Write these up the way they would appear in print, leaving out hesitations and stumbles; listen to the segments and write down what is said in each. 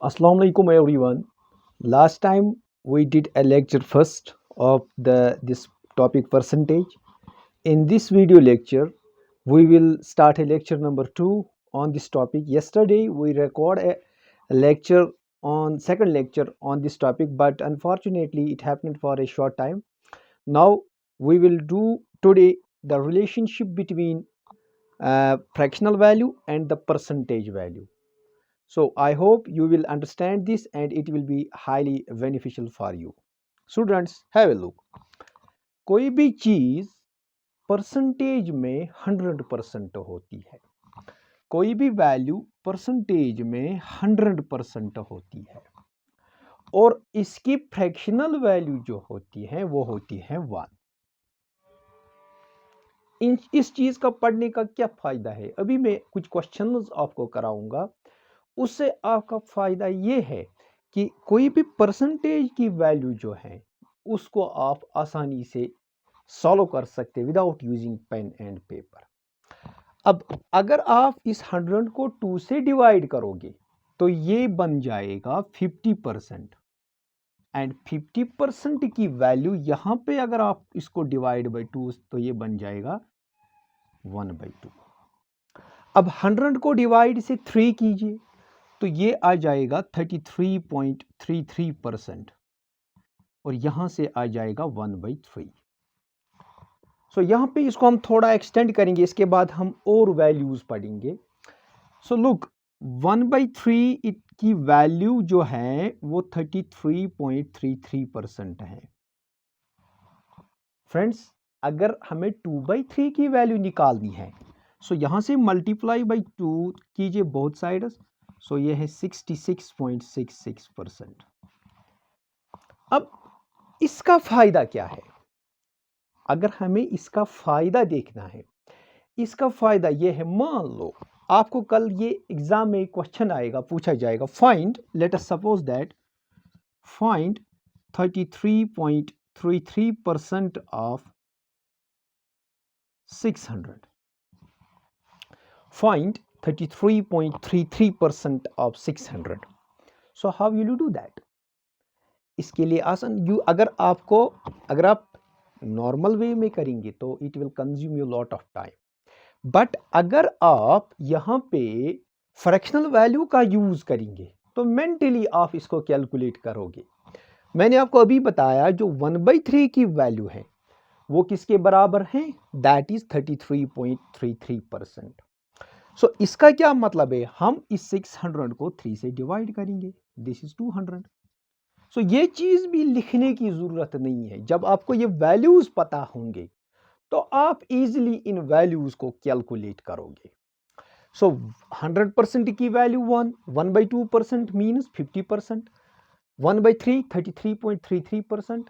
Assalamu alaikum everyone. Last time we did a lecture first of this topic percentage. In this video lecture, we will start a lecture number 2 on this topic. Yesterday we record a lecture on second lecture on this topic, but unfortunately it happened for a short time. Now we will do today the relationship between fractional value and the percentage value. So I hope you will understand this and it will be highly beneficial for you. Students, have a look. कोई भी चीज percentage में 100% होती है, कोई भी value percentage में 100% होती है और इसकी फ्रैक्शनल वैल्यू जो होती है वो होती है 1। इस चीज का पढ़ने का क्या फायदा है, अभी मैं कुछ क्वेश्चंस आपको कराऊंगा। उससे आपका फायदा ये है कि कोई भी परसेंटेज की वैल्यू जो है उसको आप आसानी से सॉल्व कर सकते without using pen and paper. अब अगर आप इस 100 को 2 से डिवाइड करोगे तो ये बन जाएगा 50% एंड 50% की वैल्यू यहां पे अगर आप इसको डिवाइड बाय 2 तो ये बन जाएगा 1/2। अब 100 को डिवाइड से 3 कीजिए तो ये आ जाएगा 33.33% और यहां से आ जाएगा 1/3। सो यहां पे इसको हम थोड़ा एक्सटेंड करेंगे, इसके बाद हम और वैल्यूज पढ़ेंगे। सो लुक 1/3 की वैल्यू जो है वो 33.33% है। फ्रेंड्स, अगर हमें 2/3 की वैल्यू निकालनी है सो यहां से मल्टीप्लाई बाई 2 कीजिए बोथ साइड्स, सो ये है 66.66%। अब इसका फायदा क्या है? अगर हमें इसका फायदा देखना है, इसका फायदा ये है, मान लो आपको कल ये एग्जाम में क्वेश्चन आएगा, पूछा जाएगा find, let us suppose that find 33.33% of 600। Find 33.33% of 600। So how will you do that? इसके लिए आसान, अगर आप नॉर्मल वे में करेंगे तो it will consume you lot of time, but अगर आप यहाँ पे फ्रैक्शनल वैल्यू का यूज करेंगे तो मेंटली आप इसको कैलकुलेट करोगे। मैंने आपको अभी बताया जो 1/3 की वैल्यू है वो किसके बराबर है? That is 33.33%। सो इसका क्या मतलब है? हम इस 600 को 3 से डिवाइड करेंगे, दिस इज 200। सो ये चीज भी लिखने की जरूरत नहीं है, जब आपको ये वैल्यूज पता होंगे तो आप इजीली इन वैल्यूज को कैलकुलेट करोगे। सो 100% की वैल्यू 1/2% मीन्स 50%, 1/3 33.33%,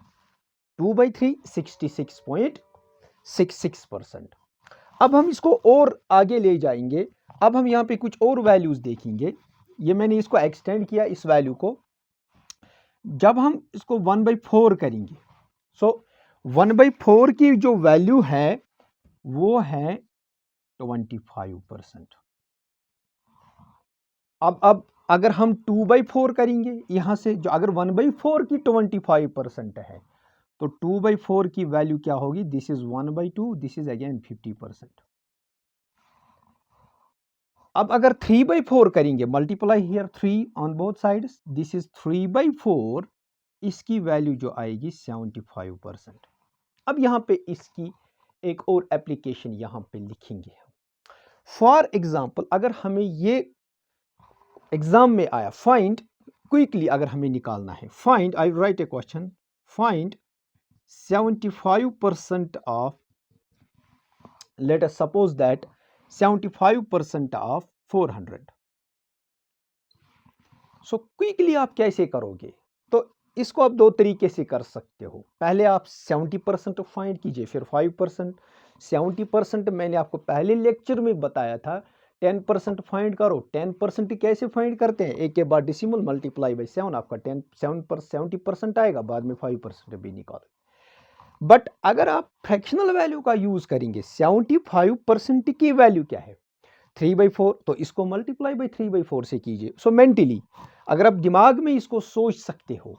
2/3 66.66%। अब हम इसको और आगे ले जाएंगे। अब हम यहाँ पे कुछ और वैल्यूज देखेंगे। ये मैंने इसको एक्सटेंड किया इस वैल्यू को। जब हम इसको 1/4 करेंगे सो 1/4 की जो वैल्यू है वो है 25%। अब अगर हम 2/4 करेंगे यहां से, जो अगर 1/4 की 25% है तो 2/4 की वैल्यू क्या होगी? This is 1/2, this is again 50%। अब अगर 3/4 करेंगे, multiply here 3 on both sides, this is 3/4, इसकी वैल्यू जो आएगी 75%। अब यहां पे इसकी एक और एप्लीकेशन यहां पे लिखेंगे। फॉर एग्जाम्पल, अगर हमें ये एग्जाम में आया फाइंड, क्विकली अगर हमें निकालना है, find, I right A question, find 75% of, let us suppose that 75% of 400। So quickly आप कैसे करोगे? तो इसको आप दो तरीके से कर सकते हो। पहले आप 70% फाइंड कीजिए, फिर 5%। 70% मैंने आपको पहले लेक्चर में बताया था। 10% फाइंड करो। 10% कैसे फाइंड करते हैं? एक के बाद डिसिमल मल्टीप्लाई बाई 7, आपका 70% आएगा, बाद में 5% भी निकालो। बट अगर आप फ्रैक्शनल वैल्यू का यूज करेंगे, 75% की वैल्यू क्या है? 3/4, तो इसको मल्टीप्लाई बाई 3/4 से कीजिए। सो मेंटली अगर आप दिमाग में इसको सोच सकते हो,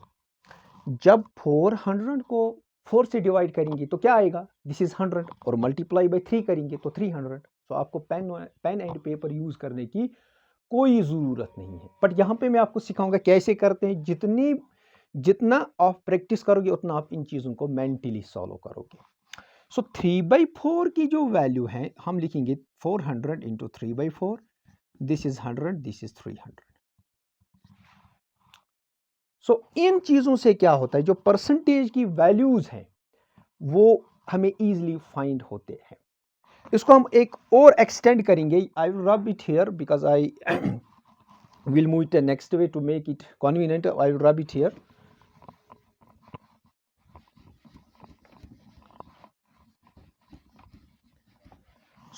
जब 400 को 4 से डिवाइड करेंगे तो क्या आएगा, दिस इज 100, और मल्टीप्लाई बाई 3 करेंगे तो 300। तो आपको पेन एंड पेपर यूज करने की कोई ज़रूरत नहीं है। बट यहाँ पे मैं आपको सिखाऊंगा कैसे करते हैं। जितना आप प्रैक्टिस करोगे उतना आप इन चीज़ों को मेंटली सॉल्व करोगे। सो 3/4 की जो वैल्यू है हम लिखेंगे 400 into 3/4, this is 100, this is 300। सो इन चीज़ों से क्या होता है, जो परसेंटेज की वैल्यूज़ हैं वो हमें इजीली फाइंड होते हैं। इसको हम एक और एक्सटेंड करेंगे। I will rub it here because I will move it the next way to make it convenient. I will rub it here.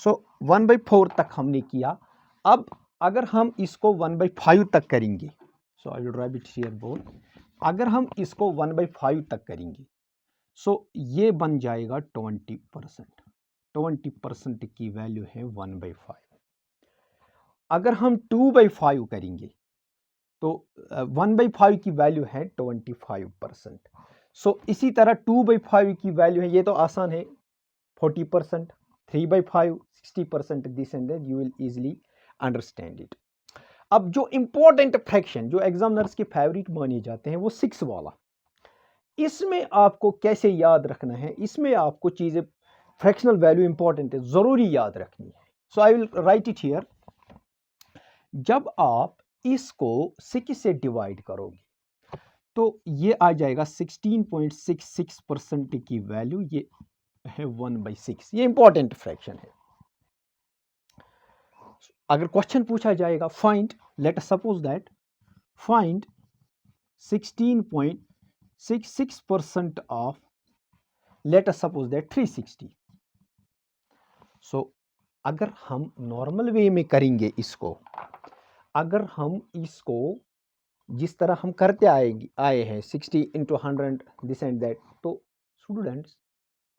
So 1/4 तक हमने किया। अब अगर हम इसको 1/5 तक करेंगे, so I will rub it here both. अगर हम इसको 1/5 तक करेंगे so ये बन जाएगा 20%। 20% की वैल्यू है 1/5। अगर हम 2/5 करेंगे तो 1/5 की वैल्यू है 25%। सो इसी तरह 2/5 की वैल्यू है, ये तो आसान है, 40%, 3/5 60%, this and that you will easily understand it. अब जो इंपॉर्टेंट फ्रैक्शन जो एग्जामिनर्स के फेवरेट माने जाते हैं वो 6 वाला, इसमें आपको कैसे याद रखना है, इसमें आपको चीज़ें फ्रैक्शनल वैल्यू इंपॉर्टेंट है, ज़रूरी याद रखनी है। So I will write it here. जब आप इसको 6 से डिवाइड करोगे तो ये आ जाएगा 16.66% की वैल्यू, ये है 1/6। ये इंपॉर्टेंट फ्रैक्शन है। अगर क्वेश्चन पूछा जाएगा find, let us suppose that find 16.66% of, let us suppose that 360। सो अगर हम नॉर्मल वे में करेंगे इसको, अगर हम इसको जिस तरह हम करते आए हैं 60 इंटू 100 दिस एंड दैट, तो स्टूडेंट्स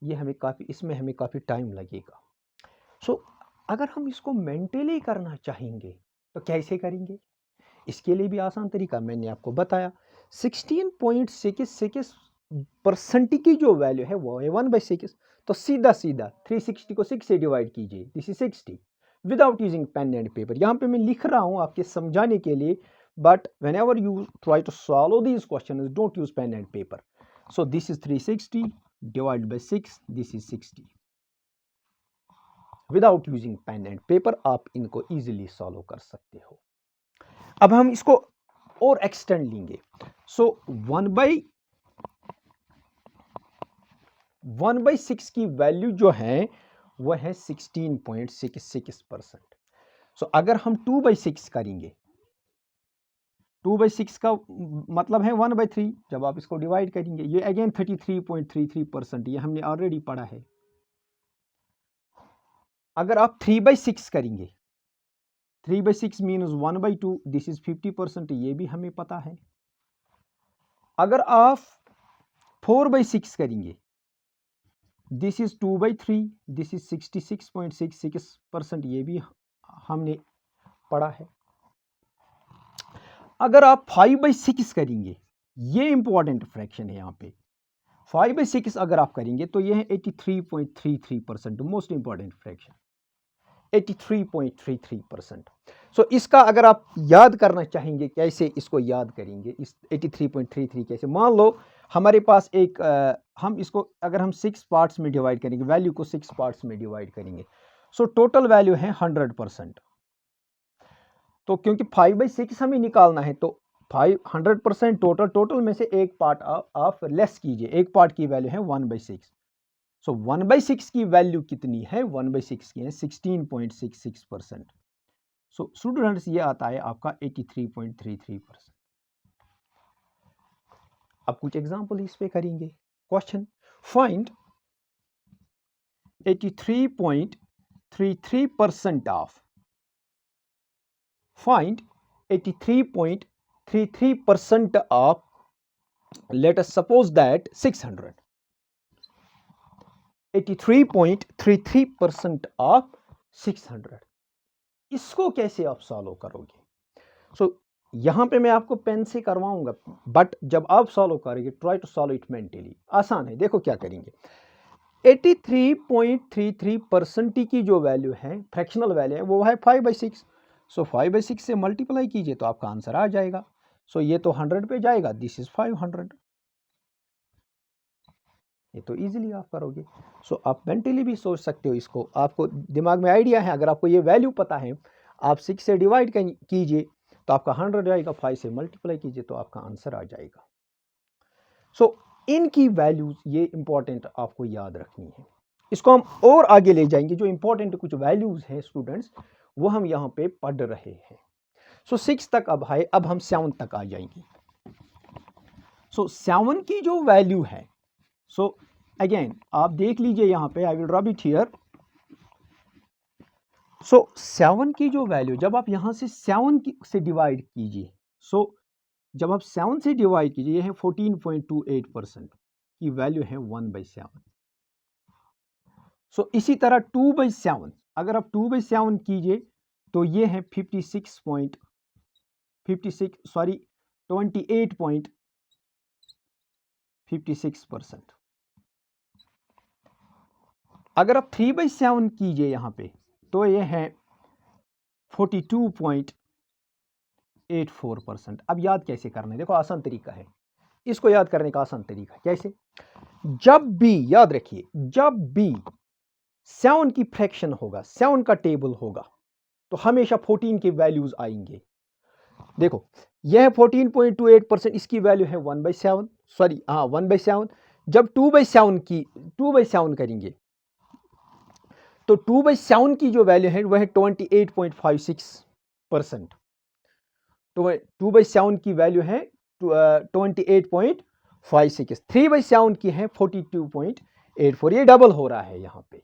ये इसमें हमें काफ़ी टाइम लगेगा। सो अगर हम इसको मेंटली करना चाहेंगे तो कैसे करेंगे, इसके लिए भी आसान तरीका मैंने आपको बताया। 16.66% की जो वैल्यू है वो है 1/6। तो सीधा 360 को 6 से डिवाइड कीजिए, this is 60 without using pen and paper. यहाँ पे मैं लिख रहा हूँ आपके समझाने के लिए, but whenever you try to solve these questions, don't use pen and paper. So this is 360 divided by 6, this is 60. Without using pen and paper आप इनको easily solve कर सकते हो। अब हम इसको और एक्सटेंड लेंगे। सो 1/6 की वैल्यू जो है वह है 16.66%। सो अगर हम 2/6 करेंगे, 2/6 का मतलब है 1/3। जब आप इसको डिवाइड करेंगे ये अगेन 33.33%, ये हमने ऑलरेडी पढ़ा है। अगर आप 3/6 करेंगे, 3/6 मीन्स 1/2, दिस इज 50%, ये भी हमें पता है। अगर आप 4/6 करेंगे, दिस इज 2/3, दिस इज 66.66%, ये भी हमने पढ़ा है। अगर आप 5/6 करेंगे, ये इंपॉर्टेंट फ्रैक्शन है यहाँ पे, 5/6 अगर आप करेंगे तो ये है 83.33%, मोस्ट इंपॉर्टेंट फ्रैक्शन 83.33%। सो इसका अगर आप याद करना चाहेंगे कैसे इसको याद करेंगे, इस 83.33 कैसे, मान लो हमारे पास एक हम इसको अगर हम 6 पार्ट्स में डिवाइड करेंगे, वैल्यू को 6 पार्ट्स में डिवाइड करेंगे, सो टोटल वैल्यू है 100%। तो क्योंकि 5/6 हमें निकालना है तो 100% टोटल में से एक पार्ट आप लेस कीजिए, एक पार्ट की वैल्यू है 1/6। सो 1/6 की वैल्यू कितनी है, 1/6 की है 16.66%। सो स्टूडेंट्स ये आता है आपका 83.33%। अब कुछ एग्जांपल इस पे करेंगे। Question find 83.33% of, find 83.33% of, let us suppose that 600, 83.33% of 600। इसको कैसे आप सॉल्व करोगे? सो यहाँ पे मैं आपको पेन से करवाऊंगा, बट जब आप सॉल्व करेंगे try to solve it mentally. आसान है, देखो क्या करेंगे। 83.33% की जो वैल्यू है, फ्रैक्शनल वैल्यू है, वो है 5/6। सो 5/6 से मल्टीप्लाई कीजिए तो आपका आंसर आ जाएगा। सो ये तो 100 पे जाएगा, दिस इज 500। ये तो इजीली आप करोगे। सो आप मेंटली भी सोच सकते हो इसको, आपको दिमाग में आइडिया है। अगर आपको ये वैल्यू पता है, आप 6 से डिवाइड कीजिए तो आपका 100 आएगा, 5 से मल्टीप्लाई कीजिए तो आपका आंसर आ जाएगा। सो इनकी वैल्यूज ये इंपॉर्टेंट आपको याद रखनी है। इसको हम और आगे ले जाएंगे, जो इंपॉर्टेंट कुछ वैल्यूज हैं स्टूडेंट्स, वो हम यहाँ पे पढ़ रहे हैं। सो 6 तक अब है, अब हम 7 तक आ जाएंगे। सो 7 की जो वैल्यू है, सो अगेन आप देख लीजिए यहाँ पे, I will drop it here. So 7 की जो वैल्यू, जब आप यहाँ से 7 से डिवाइड कीजिए, सो जब आप 7 से डिवाइड कीजिए, ये है 14.28% की वैल्यू है 1/7। सो इसी तरह 2/7, अगर आप 2/7 कीजिए तो ये है 28.56%। अगर आप 3/7 कीजिए यहाँ पे तो ये है 42.84%। अब याद कैसे करना है, देखो आसान तरीका है, इसको याद करने का आसान तरीका कैसे। जब भी, याद रखिए, जब भी 7 की फ्रैक्शन होगा, 7 का टेबल होगा, तो हमेशा 14 के वैल्यूज आएंगे। देखो यह है 14.28%, इसकी वैल्यू है 1/7, सॉरी हाँ 1/7। जब 2/7 करेंगे तो 2/7 की जो वैल्यू है वह है 28.56%। तो 2/7 की वैल्यू है 28.56, 3/7 की है 42.84, ये डबल हो रहा है यहाँ पे।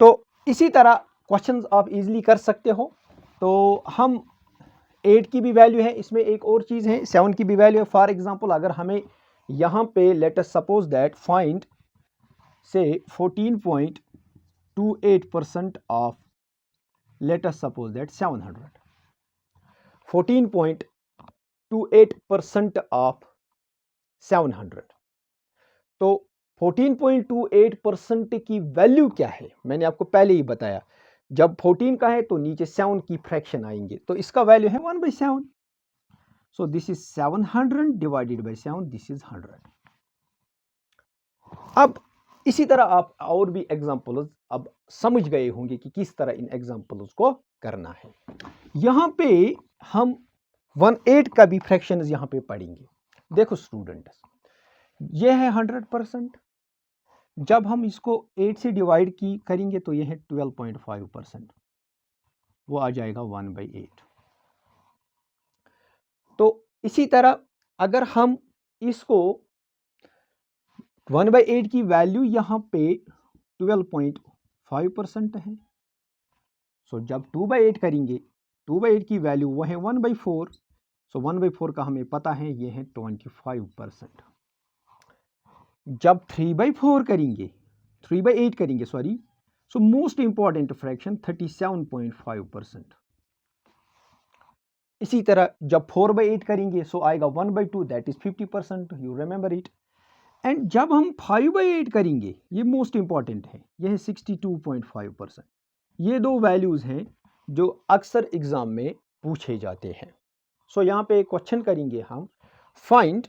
तो इसी तरह क्वेश्चंस आप इजीली कर सकते हो। तो हम 8 की भी वैल्यू है, इसमें एक और चीज़ है, 7 की भी वैल्यू है। फॉर एग्जांपल अगर हमें यहाँ पे let us suppose that find से 14.28% of, let us suppose that 700, 14.28% of 700। तो 14.28% की वैल्यू क्या है, मैंने आपको पहले ही बताया, जब 14 का है तो नीचे 7 की फ्रैक्शन आएंगे, तो इसका वैल्यू है 1/7। So this is 700 divided by 7, this is 100। अब इसी तरह आप और भी एग्जांपल्स अब समझ गए होंगे कि किस तरह इन एग्जांपल्स को करना है। यहां पे हम 1/8 का भी फ्रैक्शन यहां पे पढ़ेंगे। देखो स्टूडेंट्स, ये है 100%, जब हम इसको 8 से डिवाइड करेंगे तो ये है 12.5%, वो आ जाएगा 1/8। तो इसी तरह अगर हम इसको 1/8 की वैल्यू यहाँ पे 12.5% है, सो जब 2/8 करेंगे, 2/8 की वैल्यू वो है 1/4, सो 1/4 का हमें पता है ये है 25%। जब 3/4 करेंगे, 3/8 करेंगे sorry, so most important fraction 37.5%। इसी तरह जब 4/8 करेंगे सो आएगा 1/2, that is 50%, you remember it. And जब हम 5/8 करेंगे, ये मोस्ट इंपॉर्टेंट है, ये है 62.5%। ये दो वैल्यूज हैं जो अक्सर एग्जाम में पूछे जाते हैं। सो यहाँ पे क्वेश्चन करेंगे हम, find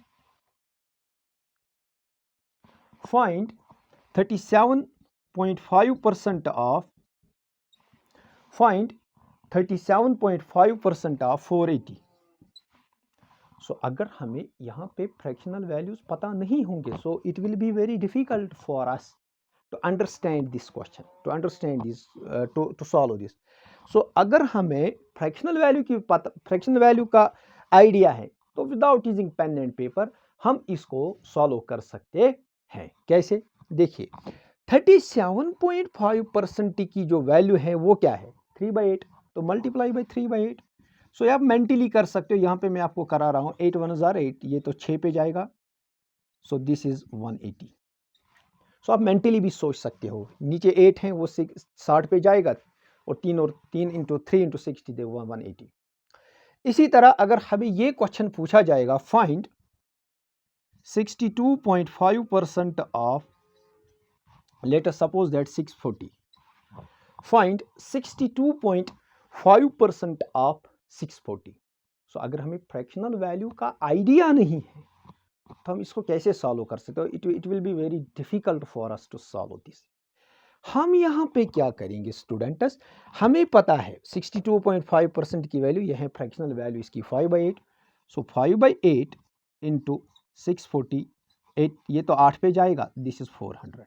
37.5% of, find 37.5% of 480। So अगर हमें यहाँ पे फ्रैक्शनल वैल्यूज पता नहीं होंगे, so it will be very difficult for us to understand this question, to understand this, to solve this. So अगर हमें फ्रैक्शनल वैल्यू की पता, फ्रैक्शनल वैल्यू का आइडिया है, तो without using pen and paper हम इसको सॉल्व कर सकते हैं। कैसे, देखिए 37.5% की जो वैल्यू है वो क्या है, 3/8, तो मल्टीप्लाई बाई 3/8। सो आप मेंटली कर सकते हो, यहाँ पे मैं आपको करा रहा हूँ, 8 1 जार 8, ये तो 6 पे जाएगा, सो दिस इज 180। सो आप मेंटली भी सोच सकते हो, नीचे 8 है वो 60 पे जाएगा, और 3 इंटू 3 इंटू 60 दे 180। इसी तरह अगर हमें ये क्वेश्चन पूछा जाएगा, find 62.5% of, let us suppose that 640, find 62.5% of 640। सो अगर हमें फ्रैक्शनल वैल्यू का आइडिया नहीं है तो हम इसको कैसे सॉल्व कर सकते हो? It will be very difficult for us to solve this. हम यहाँ पे क्या करेंगे स्टूडेंट्स, हमें पता है 62.5% की वैल्यू, यह है फ्रैक्शनल वैल्यू इसकी 5/8। सो 5/8 इंटू 648, ये तो 8 पे जाएगा, दिस इज 400।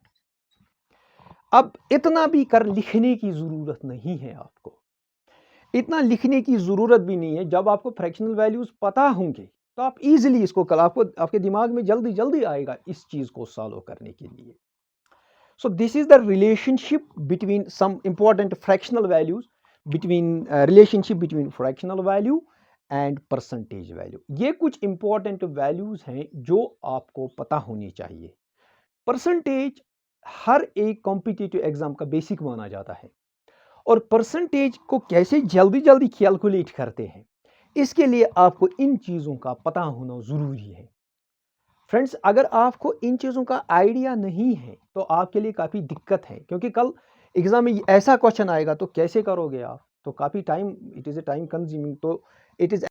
अब इतना भी कर लिखने की ज़रूरत नहीं है आपको, इतना लिखने की ज़रूरत भी नहीं है। जब आपको फ्रैक्शनल वैल्यूज़ पता होंगे तो आप इजीली इसको कल आपको आपके दिमाग में जल्दी जल्दी आएगा इस चीज़ को सॉल्व करने के लिए। So this is the relationship between some important fractional values, relationship between fractional value and percentage value। ये कुछ important values हैं जो आपको पता होनी चाहिए। परसेंटेज हर एक कॉम्पिटिटिव एग्जाम का बेसिक माना जाता है, और परसेंटेज को कैसे जल्दी जल्दी कैलकुलेट करते हैं, इसके लिए आपको इन चीज़ों का पता होना ज़रूरी है। फ्रेंड्स, अगर आपको इन चीज़ों का आइडिया नहीं है तो आपके लिए काफ़ी दिक्कत है, क्योंकि कल एग्जाम में ऐसा क्वेश्चन आएगा तो कैसे करोगे आप, तो काफ़ी time, it is a time consuming, तो इट इज़